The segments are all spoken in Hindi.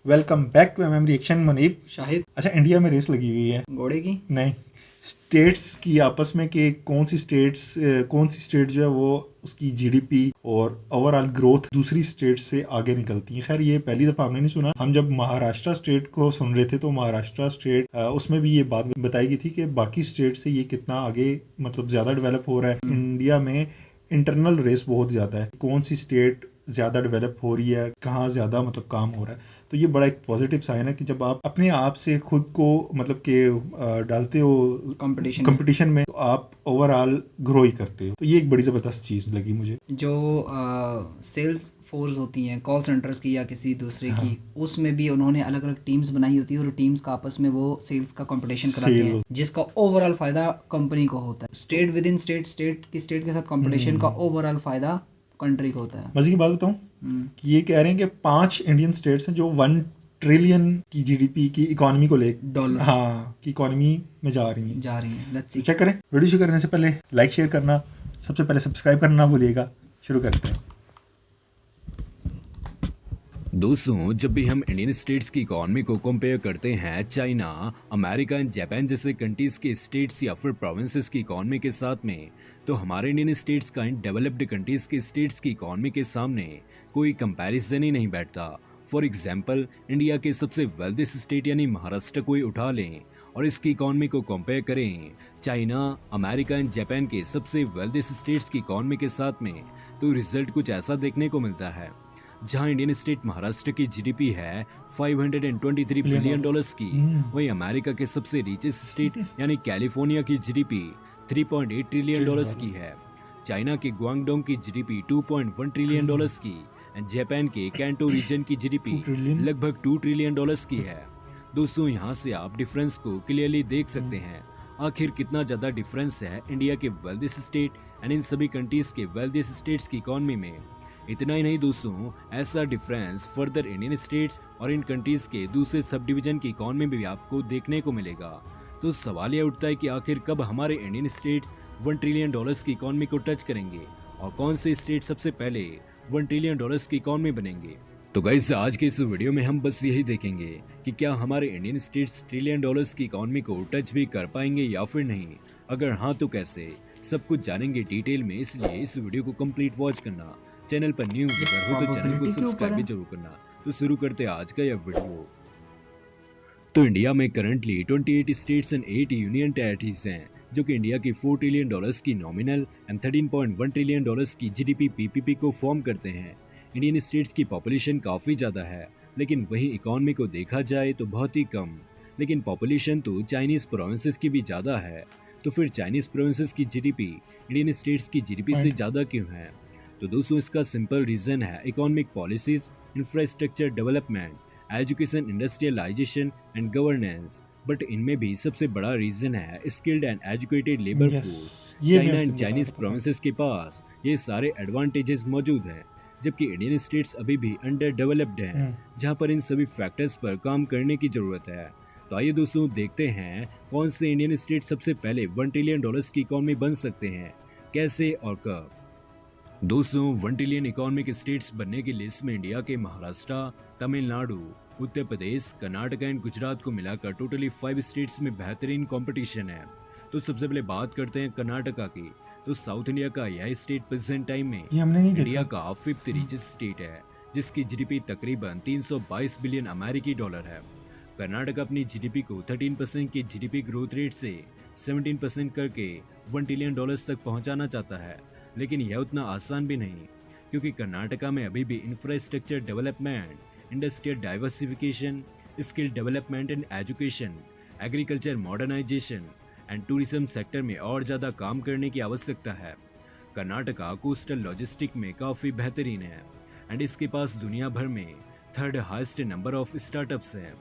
Welcome back to MM reaction. Munib, Shahid. अच्छा इंडिया में रेस लगी हुई है, घोड़े की। नहीं स्टेट्स की आपस में कि कौन सी स्टेट जो है वो उसकी जीडीपी और ओवरऑल ग्रोथ दूसरी स्टेट से आगे निकलती है। खैर ये पहली दफा हमने नहीं सुना। हम जब महाराष्ट्र स्टेट को सुन रहे थे तो महाराष्ट्र स्टेट उसमें भी ये बात बताई गई थी कि बाकी स्टेट से ये कितना आगे मतलब ज्यादा डेवलप हो रहा है। इंडिया में इंटरनल रेस बहुत ज्यादा है, कौन सी स्टेट ज़्यादा डेवलप हो रही है, कहाँ ज़्यादा मतलब काम हो रहा है। तो ये बड़ा एक पॉजिटिव साइन है कि जब आप अपने आप से खुद को मतलब कि डालते हो कंपटीशन में तो आप ओवरऑल ग्रो ही करते हो। तो ये एक बड़ी ज़बरदस्त चीज़ लगी मुझे। जो सेल्स फोर्स होती हैं कॉल सेंटर्स की या किसी दूसरे की, उसमें भी उन्होंने अलग अलग टीम्स बनाई होती है और टीम्स का आपस में वो सेल्स का कंपटीशन कराते हैं, जिसका ओवरऑल फायदा कंपनी को होता है। स्टेट विद इन स्टेट के साथ कंपटीशन का ओवरऑल फायदा कंट्री को होता है। मजे की बात बताऊं कि ये कह रहे हैं कि 5 इंडियन स्टेट्स हैं जो 1 ट्रिलियन की जीडीपी की इकोनॉमी को ले डॉलर की इकोनॉमी में जा रही हैं। लेट्स तो सी। चेक करें। वीडियो शुरू करने से पहले लाइक शेयर करना, सबसे पहले सब्सक्राइब करना ना भूलिएगा। शुरू करते हैं। दोस्तों, जब भी हम इंडियन स्टेट्स की इकोनॉमी को कंपेयर करते हैं चाइना, अमेरिका एंड जापान जैसे कंट्रीज के स्टेट्स या फिर प्रोविंसेस की इकोनॉमी के साथ में, तो हमारे इंडियन स्टेट्स का इन डेवलप्ड कंट्रीज के स्टेट्स की इकोनॉमी के सामने कोई कंपैरिजन ही नहीं बैठता। फॉर एग्जाम्पल, इंडिया के सबसे वेल्थीस्ट स्टेट यानी महाराष्ट्र को ही उठा लें और इसकी इकोनॉमी को कंपेयर करें चाइना, अमेरिका एंड जापान के सबसे वेल्थीस्ट स्टेट्स की इकोनॉमी के साथ में, तो रिजल्ट कुछ ऐसा देखने को मिलता है। जहां इंडियन स्टेट महाराष्ट्र की जीडीपी है 523 बिलियन डॉलर्स की, वहीं अमेरिका के सबसे रिचेस्ट स्टेट यानी कैलिफोर्निया की जीडीपी 3.8 ट्रिलियन डॉलर्स की है। चाइना के ग्वांगडोंग की जीडीपी 2.1 ट्रिलियन डॉलर्स की एंड जापान के कैंटो रीजन की जीडीपी लगभग 2 ट्रिलियन डॉलर्स की है। दोस्तों, यहाँ से आप डिफरेंस को क्लियरली देख सकते हैं। आखिर कितना ज्यादा डिफरेंस है इंडिया के वेल्थीस्ट स्टेट एंड इन सभी कंट्रीज के वेल्थीस्ट स्टेट्स की इकोनॉमी में। इतना ही नहीं दोस्तों, ऐसा डिफरेंस फर्दर इंडियन स्टेट्स और इन कंट्रीज के दूसरे सब डिवीजन की इकोनॉमी में भी आपको देखने को मिलेगा। तो सवाल यह उठता है कि आखिर कब हमारे इंडियन स्टेट्स 1 ट्रिलियन डॉलर्स की इकोनॉमी को टच करेंगे और कौन से स्टेट सबसे पहले 1 ट्रिलियन डॉलर्स की इकोनॉमी बनेंगे। तो गाइस, आज के इस वीडियो में हम बस यही देखेंगे कि क्या हमारे इंडियन स्टेट्स ट्रिलियन डॉलर्स की इकोनॉमी को टच भी कर पाएंगे या फिर नहीं। अगर हाँ तो कैसे, सब कुछ जानेंगे डिटेल में, इसलिए इस वीडियो को कंप्लीट वॉच करना। चैनल पर न्यू अगर हो तो चैनल को सब्सक्राइब भी जरूर करना। तो शुरू करते हैं आज का यह वीडियो। तो इंडिया में currently 28 states and 8 union territories हैं, जो कि इंडिया की 4 ट्रिलियन डॉलर्स की नॉमिनल एंड 13.1 ट्रिलियन डॉलर्स की जीडीपी पीपीपी को फॉर्म करते हैं। इंडियन स्टेट्स की पॉपुलेशन काफी ज्यादा है, लेकिन वहीं इकोनॉमी को देखा जाए तो बहुत ही कम। लेकिन पॉपुलेशन तो चाइनीज प्रोविंसेस की भी ज्यादा है, तो फिर चाइनीज प्रोविंसेस की जीडीपी इंडियन स्टेट्स की जीडीपी से ज्यादा क्यों है। तो दोस्तों, इसका सिंपल रीजन है economic policies, infrastructure development, education, industrialization and governance. But इनमें भी सबसे बड़ा रीजन है skilled and educated labour force. China and Chinese provinces के पास ये सारे एडवांटेजेस मौजूद हैं, जबकि इंडियन स्टेट्स अभी भी अंडर डेवलप्ड हैं, जहां पर इन सभी फैक्टर्स पर काम करने की जरूरत है। तो आइए दोस्तों, देखते हैं कौन से इंडियन स्टेट सबसे पहले 1 ट्रिलियन डॉलर्स की इकोनॉमी बन सकते हैं, कैसे और कब। दोस्तों, 1 ट्रिलियन इकोनॉमिक स्टेट्स बनने की लिस्ट में इंडिया के महाराष्ट्र, तमिलनाडु, उत्तर प्रदेश, कर्नाटक एंड गुजरात को मिलाकर टोटली 5 स्टेट्स में बेहतरीन कंपटीशन है। तो सबसे पहले बात करते हैं कर्नाटका की। तो साउथ इंडिया का यह स्टेट प्रेजेंट टाइम में इंडिया का 5th रिचेस्ट स्टेट है, जिसकी जीडीपी तकरीबन 322 बिलियन अमेरिकी डॉलर है। कर्नाटक अपनी जीडीपी को 13% की जीडीपी ग्रोथ रेट से 17% करके 1 ट्रिलियन डॉलर्स तक पहुंचाना चाहता है। लेकिन यह उतना आसान भी नहीं, क्योंकि कर्नाटका में अभी भी infrastructure development, industrial diversification, skill development and education, agriculture modernization and tourism sector में और ज़्यादा काम करने की आवश्यकता है। कर्नाटका कोस्टल लॉजिस्टिक में काफ़ी बेहतरीन है एंड इसके पास दुनिया भर में 3rd highest number of startups हैं।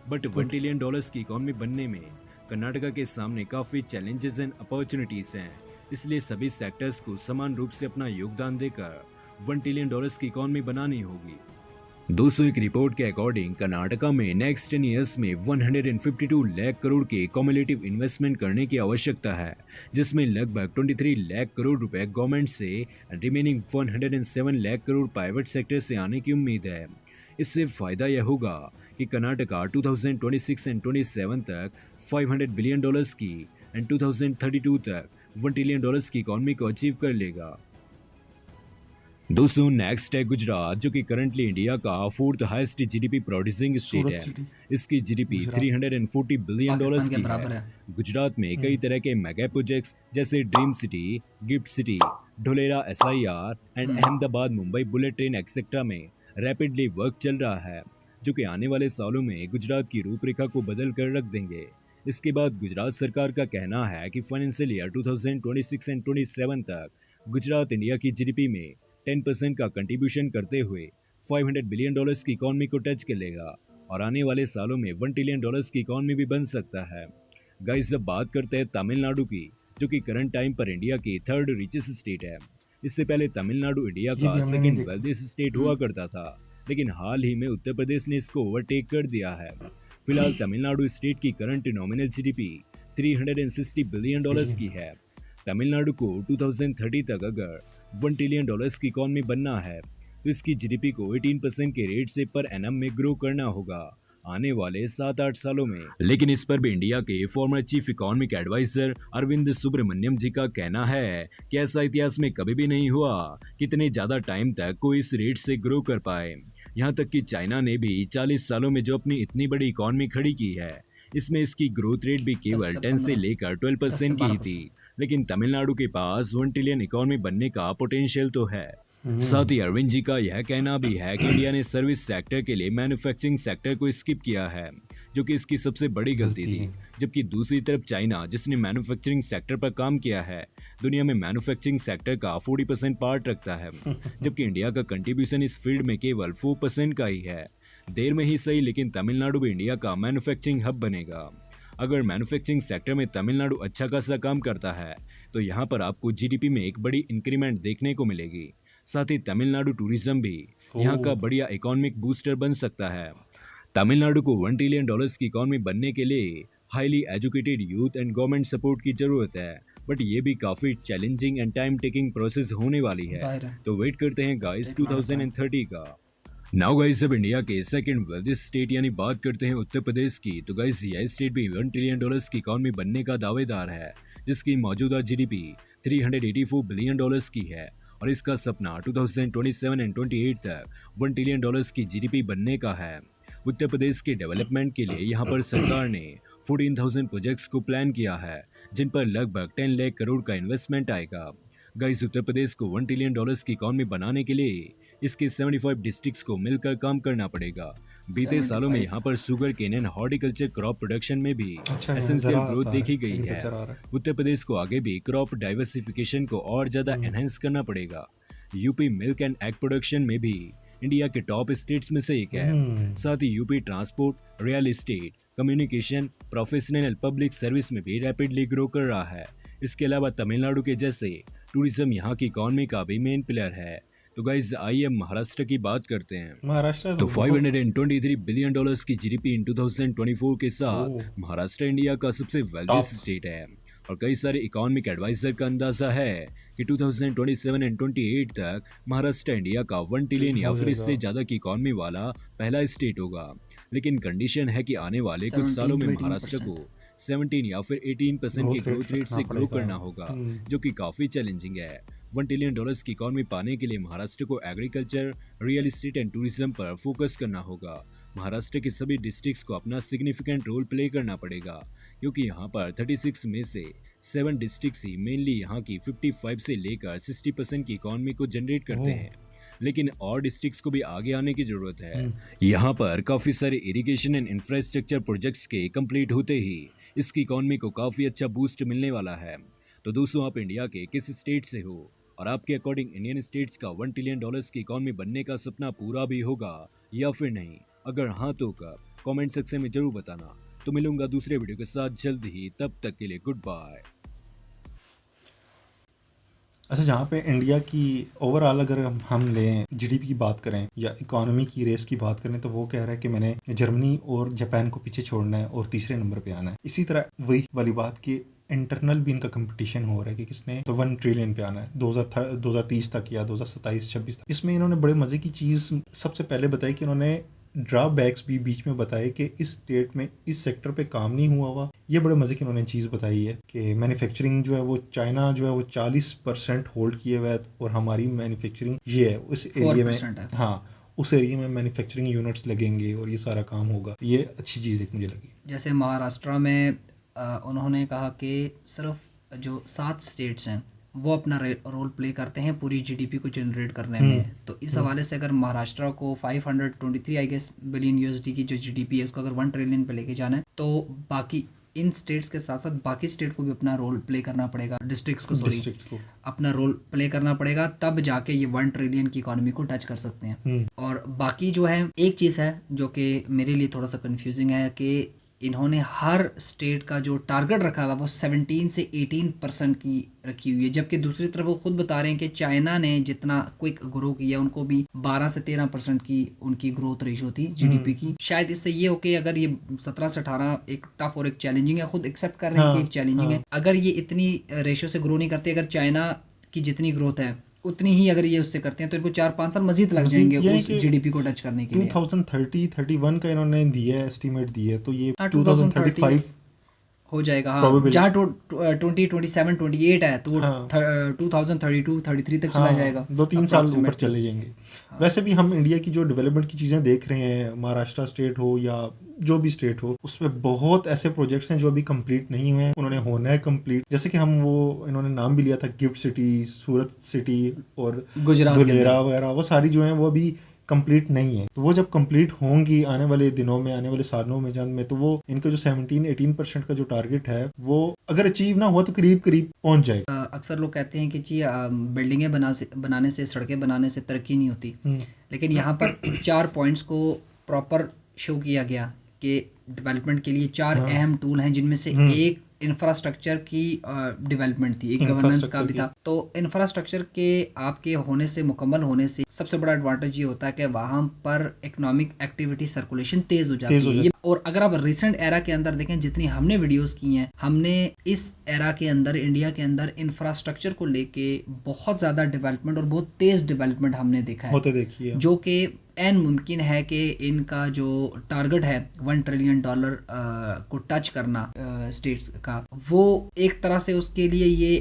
बट 1 ट्रिलियन डॉलर्स की इकोनॉमी बनने में कर्नाटका के सामने काफ़ी चैलेंजेस एंड अपॉर्चुनिटीज़ हैं, इसलिए सभी सेक्टर्स को समान रूप से अपना योगदान देकर 1 ट्रिलियन डॉलर्स की इकोनॉमी बनानी होगी। दोस्तों, एक रिपोर्ट के अकॉर्डिंग कर्नाटका में नेक्स्ट 10 ईयर्स में 152 लाख करोड़ के कॉम्युलेटिव इन्वेस्टमेंट करने की आवश्यकता है, जिसमें लगभग 23 लाख करोड़ रुपए गवर्नमेंट से remaining 107 lakh crore private sector से आने की उम्मीद है। इससे फायदा यह होगा कि कर्नाटका 2026 एंड 27 तक $500 बिलियन की एंड 2032 तक $1 ट्रिलियन की इकॉनमी को अचीव कर लेगा। दोस्तों नेक्स्ट है गुजरात, जो कि करंटली इंडिया का 4th highest GDP producing state Surat है। सिटी इसकी जीडीपी गुजरात 340 बिलियन पाकिस्तान के की बराबर है। है। गुजरात में कई तरह के मेगा प्रोजेक्ट्स जैसे dream city, gift city, Dholera SIR and Ahmedabad Mumbai bullet train etcetera में रैपिडली वर्क चल रहा है, जो कि आने वाले सालों में गुजरात की रूपरेखा को बदल कर रख देंगे। इसके बाद गुजरात सरकार का कहना है कि फाइनेंशियल ईयर 2026 एंड 27 तक गुजरात इंडिया की जीडीपी में 10% का कंट्रीब्यूशन करते हुए $500 बिलियन की इकॉनमी को टच कर लेगा और आने वाले सालों में $1 ट्रिलियन की इकॉनमी भी बन सकता है। गाइस जब बात करते हैं तमिलनाडु की, जो कि करंट टाइम पर इंडिया की 3rd रिचेस्ट स्टेट है। इससे पहले तमिलनाडु इंडिया ये का भी हमने नहीं 2nd देखा। वेल्थीस्ट स्टेट हुआ करता था, लेकिन हाल ही में उत्तर प्रदेश ने इसको ओवरटेक कर दिया है। फिलहाल तमिलनाडु स्टेट की करंट नॉमिनल जीडीपी $360 बिलियन की है। तमिलनाडु को 2030 तक अगर $1 ट्रिलियन की इकॉनमी बनना है तो इसकी जीडीपी को 18% के रेट से पर एनम में ग्रो करना होगा आने वाले 7-8 सालों में। लेकिन इस पर भी इंडिया के former chief economic advisor Arvind Subramanian ji का कहना है कि ऐसा इतिहास में कभी भी नहीं हुआ कि इतने ज्यादा टाइम तक कोई इस रेट से ग्रो कर पाए। यहाँ तक कि चाइना ने भी 40 सालों में जो अपनी इतनी बड़ी इकॉनमी खड़ी की है, इसमें इसकी ग्रोथ रेट भी केवल 10 से लेकर 12% की ही थी। लेकिन तमिलनाडु के पास 1 ट्रिलियन इकॉनमी बनने का पोटेंशियल तो है। साथ ही अरविंद जी का यह कहना भी है कि इंडिया ने सर्विस सेक्टर के लिए मैन्युफैक्चरिंग सेक्टर को स्किप किया है, जो कि इसकी सबसे बड़ी गलती थी। जबकि दूसरी तरफ चाइना, जिसने मैन्युफैक्चरिंग सेक्टर पर काम किया है, दुनिया में मैन्युफैक्चरिंग सेक्टर का 40% पार्ट रखता है, जबकि इंडिया का कंट्रीब्यूशन इस फील्ड में केवल 4% का ही है। देर में ही सही, लेकिन तमिलनाडु भी इंडिया का मैन्युफैक्चरिंग हब बनेगा। अगर मैन्युफैक्चरिंग सेक्टर में तमिलनाडु अच्छा खासा काम करता है तो यहाँ पर आपको जीडीपी में एक बड़ी इंक्रीमेंट देखने को मिलेगी। साथ ही तमिलनाडु टूरिज्म भी यहाँ का बढ़िया इकोनॉमिक बूस्टर बन सकता है। तमिलनाडु को $1 ट्रिलियन की इकोनॉमी बनने के लिए highly educated youth and government support की जरूरत है, बट ये भी काफी challenging and time taking process होने वाली है। तो वेट करते हैं गाइस 2030 का। नाउ गाइस अब इंडिया के सेकंड वेल्थेस्ट स्टेट यानी बात करते हैं उत्तर प्रदेश की। तो गाइस यह स्टेट भी $1 ट्रिलियन की इकोनॉमी बनने का दावेदार है, जिसकी मौजूदा जीडीपी $384 बिलियन की है और इसका सपना 2027 एंड 28 तक $1 ट्रिलियन की जीडीपी बनने का है। उत्तर प्रदेश के डेवलपमेंट के लिए यहाँ पर सरकार ने 14,000 प्रोजेक्ट्स को प्लान किया है, जिन पर लगभग 10 लाख करोड़ का इन्वेस्टमेंट आएगा। गाइस उत्तर प्रदेश को $1 ट्रिलियन की इकोनॉमी बनाने के लिए इसके 75 डिस्ट्रिक्ट्स को मिलकर काम करना पड़ेगा। बीते सालों में यहाँ पर sugar cane and horticulture crop production में भी एसेंशियल ग्रोथ देखी गई है। उत्तर प्रदेश को आगे भी क्रॉप डाइवर्सिफिकेशन को और ज्यादा एनहेंस करना पड़ेगा। UP milk and egg production में भी इंडिया के टॉप स्टेट्स में से एक है। साथ ही UP transport, real estate, communication, professional and public service में भी रैपिडली ग्रो कर रहा है। इसके अलावा तमिलनाडु के जैसे टूरिज्म यहाँ की इकोनॉमी का भी मेन पिलर है। तो गाइस आइए महाराष्ट्र की बात करते हैं। महाराष्ट्र तो $523 बिलियन की जीडीपी इन 2024 के साथ महाराष्ट्र इंडिया का सबसे वेल्थीस्ट स्टेट है और कई सारे इकोनॉमिक एडवाइजर का अंदाजा है कि 2027 एंड 28 तक महाराष्ट्र इंडिया का 1 ट्रिलियन या फिर इससे ज्यादा की इकोनॉमी वाला पहला स्टेट होगा। लेकिन कंडीशन है कि आने वाले कुछ सालों में महाराष्ट्र को 17 या फिर 18% के ग्रोथ रेट से ग्रो करना होगा, जो कि काफी चैलेंजिंग है। $1 ट्रिलियन की इकोनॉमी पाने के लिए महाराष्ट्र को agriculture, real estate and tourism पर फोकस करना होगा। महाराष्ट्र के सभी डिस्ट्रिक्ट्स को अपना सिग्निफिकेंट रोल प्ले करना पड़ेगा, क्योंकि यहाँ पर 36 में से 7 डिस्ट्रिक्ट्स ही मेनली यहाँ की 55 से लेकर 60% की इकोनॉमी को जनरेट करते हैं। लेकिन और डिस्ट्रिक्ट्स को भी आगे आने की जरूरत है। यहाँ पर काफी सारे इरिगेशन एंड इंफ्रास्ट्रक्चर प्रोजेक्ट्स के कंप्लीट होते ही इसकी इकोनॉमी को काफी अच्छा बूस्ट मिलने वाला है। तो दोस्तों आप इंडिया के किस स्टेट से हो और आपके अकॉर्डिंग इंडियन स्टेट्स का $1 ट्रिलियन की इकोनॉमी बनने का सपना पूरा भी होगा या फिर नहीं? अगर हाँ तो कब? कमेंट सेक्शन में जरूर बताना। तो मिलूंगा दूसरे वीडियो के साथ जल्द ही, तब तक के लिए गुड बाय। अच्छा, जहाँ पे इंडिया की ओवरऑल अगर हम लें जीडीपी की बात करें या इकोनॉमी की रेस की बात करें, तो वो कह रहा है कि मैंने जर्मनी और जापान को पीछे छोड़ना है और तीसरे नंबर पे आना है। इसी तरह वही वाली बात कि इंटरनल भी इनका कंपटीशन हो रहा है कि किसने तो 1 ट्रिलियन पे आना है 2030 तक या 2027-26 तक। इसमें इन्होंने बड़े मजे की चीज सबसे पहले बताई कि इन्होंने ड्रॉबैक्स भी बीच में बताए कि इस स्टेट में इस सेक्टर पे काम नहीं हुआ। ये बड़े मज़े की उन्होंने चीज़ बताई है कि मैन्युफैक्चरिंग जो है वो चाइना जो है वो 40% होल्ड किए हुआ है और हमारी मैन्युफैक्चरिंग ये है उस एरिया में, हाँ उस एरिया में मैन्युफैक्चरिंग यूनिट्स लगेंगे और ये सारा काम होगा। ये अच्छी चीज़ एक मुझे लगी। जैसे महाराष्ट्र में उन्होंने कहा कि सिर्फ जो 7 स्टेट्स हैं वो अपना रोल प्ले करते हैं पूरी जीडीपी को जनरेट करने में। तो इस हवाले से अगर महाराष्ट्र को 523 आई गेस बिलियन यूएसडी की जो जीडीपी है उसको अगर 1 ट्रिलियन पे लेके जाना है तो बाकी इन स्टेट्स के साथ साथ बाकी स्टेट को भी अपना रोल प्ले करना पड़ेगा, डिस्ट्रिक्ट्स को अपना रोल प्ले करना पड़ेगा, तब जाके ये 1 ट्रिलियन की इकोनॉमी को टच कर सकते हैं। और बाकी जो है एक चीज़ है जो कि मेरे लिए थोड़ा सा कंफ्यूजिंग है कि इन्होंने हर स्टेट का जो टारगेट रखा हुआ वो 17 से 18% की रखी हुई है, जबकि दूसरी तरफ वो खुद बता रहे हैं कि चाइना ने जितना क्विक ग्रो किया उनको भी 12 से 13% की उनकी ग्रोथ रेशो थी जीडीपी की। शायद इससे ये हो कि अगर ये 17 से 18 एक टफ और एक चैलेंजिंग है, खुद एक्सेप्ट कर रहे हैं कि एक चैलेंजिंग है। अगर ये इतनी रेशो से ग्रो नहीं करते, अगर चाइना की जितनी ग्रोथ है उतनी ही अगर ये उससे करते हैं तो इनको 4-5 साल मजीद लग जाएंगे उस जीडीपी को टच करने के लिए। 2030-31 का इन्होंने दिया है, एस्टीमेट दिया है, तो ये 2035 हो जाएगा। हाँ, जहाँ 2027-28 है तो वो 2032-33 तक चला जाएगा, 2-3 साल ऊपर चले जाएंगे। वैसे भी हम इंडिया की जो डेवलपमेंट की चीज़ें देख रहे हैं, महाराष्ट्र स्टेट हो या जो भी स्टेट हो, उसमें बहुत ऐसे प्रोजेक्ट्स हैं जो अभी कंप्लीट नहीं हुए हैं, उन्होंने होना है कंप्लीट। जैसे कि हम वो इन्होंने नाम भी लिया था गिफ्ट सिटी, सूरत सिटी और गुजरात धुलेरा वगैरह, वो सारी जो हैं वो अभी कंप्लीट नहीं है। तो वो जब कंप्लीट होंगी आने वाले दिनों में, आने वाले सालों में, जंग में, तो वो इनका जो 17-18% का जो टारगेट है वो अगर अचीव ना हुआ तो करीब करीब पहुंच जाएगा। अक्सर लोग कहते हैं कि जी बिल्डिंगें बनाने से, सड़कें बनाने से तरक्की नहीं होती, लेकिन यहाँ पर 4 पॉइंट्स को प्रॉपर शो किया गया कि डेवलपमेंट के लिए 4 अहम टूल हैं, जिनमें से एक इंफ्रास्ट्रक्चर की डेवलपमेंट थी, एक गवर्नेंस का भी था। तो इंफ्रास्ट्रक्चर के आपके होने से, मुकम्मल होने से सबसे बड़ा एडवांटेज ये होता है कि वहाँ पर इकोनॉमिक एक्टिविटी सर्कुलेशन तेज हो जाती है। और अगर आप रिसेंट एरा के अंदर देखें, जितनी हमने वीडियोस की हैं, हमने इस एरा के अंदर, इंडिया के अंदर इंफ्रास्ट्रक्चर को लेके बहुत ज़्यादा डेवलपमेंट और बहुत तेज डेवलपमेंट हमने देखा है, जो कि एन मुमकिन है कि इनका जो टारगेट है $1 ट्रिलियन को टच करना स्टेट्स का, वो एक तरह से उसके लिए ये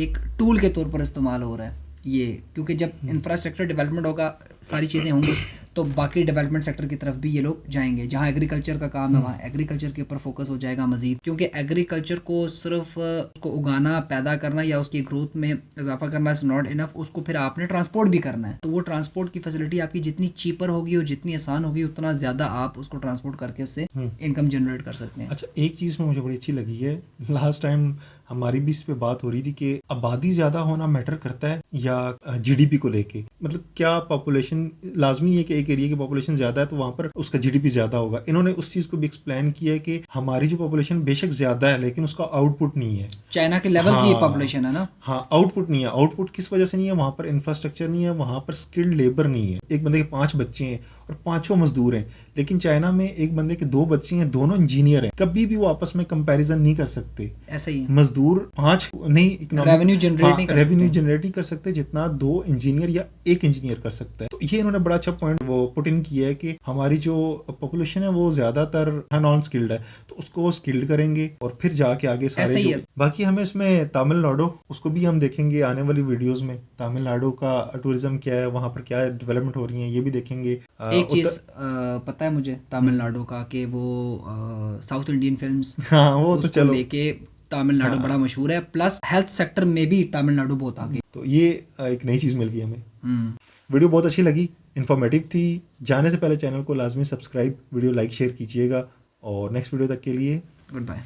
एक टूल के तौर पर इस्तेमाल हो रहा है ये, क्योंकि जब इंफ्रास्ट्रक्चर डेवलपमेंट होगा, सारी चीज़ें होंगी, तो बाकी डेवलपमेंट सेक्टर की तरफ भी ये लोग जाएंगे। जहाँ एग्रीकल्चर का काम है वहाँ एग्रीकल्चर के ऊपर फोकस हो जाएगा मजीद, क्योंकि एग्रीकल्चर को सिर्फ उसको उगाना, पैदा करना या उसकी ग्रोथ में इजाफा करना इज नॉट इनफ, उसको फिर आपने ट्रांसपोर्ट भी करना है। तो वो ट्रांसपोर्ट की फैसिलिटी आपकी जितनी चीपर होगी और जितनी आसान होगी, उतना ज़्यादा आप उसको ट्रांसपोर्ट करके उससे इनकम जनरेट कर सकते हैं। अच्छा, एक चीज़ में मुझे बड़ी अच्छी लगी है, लास्ट टाइम हमारी भी इस पे बात हो रही थी कि आबादी ज़्यादा होना मैटर करता है या जीडीपी को लेके, मतलब क्या पॉपुलेशन लाजमी है कि एक एरिया की पॉपुलेशन ज़्यादा है तो वहाँ पर उसका जीडीपी ज़्यादा होगा। इन्होंने उस चीज़ को भी एक्सप्लेन किया है कि हमारी जो पॉपुलेशन बेशक ज़्यादा है लेकिन उसका आउटपुट नहीं है, चाइना के लेवल की पॉपुलेशन है ना। हाँ, आउटपुट नहीं है। आउटपुट किस वजह से नहीं है? वहाँ पर इंफ्रास्ट्रक्चर नहीं है, वहाँ पर स्किल्ड लेबर नहीं है। एक बंदे के 5 बच्चे हैं और 5 मजदूर हैं, लेकिन चाइना में एक बंदे के 2 बच्चे हैं, दोनों इंजीनियर हैं, कभी भी वो आपस में कंपैरिजन नहीं कर सकते। ऐसा ही है, मजदूर 5 नहीं रेवेन्यू जनरेट नहीं कर सकते जितना 2 इंजीनियर या 1 इंजीनियर कर सकता है। तो ये इन्होंने बड़ा अच्छा पॉइंट वो पुट इन किया है कि हमारी जो पॉपुलेशन है वो ज्यादातर नॉन स्किल्ड है, तो उसको स्किल्ड करेंगे और फिर जाके आगे सारे जो बाकी हमें इसमें तमिलनाडु, उसको भी हम देखेंगे आने वाली वीडियोस में। तमिलनाडु का टूरिज्म क्या है, वहाँ पर क्या डेवलपमेंट हो रही है, ये भी देखेंगे। एक चीज पता है मुझे तमिलनाडु का कि वो साउथ इंडियन फिल्म्स, हाँ वो तो चलो लेके तमिलनाडु बड़ा मशहूर है, प्लस हेल्थ सेक्टर में भी तमिलनाडु बहुत आगे। तो ये एक नई चीज़ मिल गई हमें। वीडियो बहुत अच्छी लगी, इन्फॉर्मेटिव थी। जाने से पहले चैनल को लाजमी सब्सक्राइब, वीडियो लाइक शेयर कीजिएगा और नेक्स्ट वीडियो तक के लिए गुड बाय।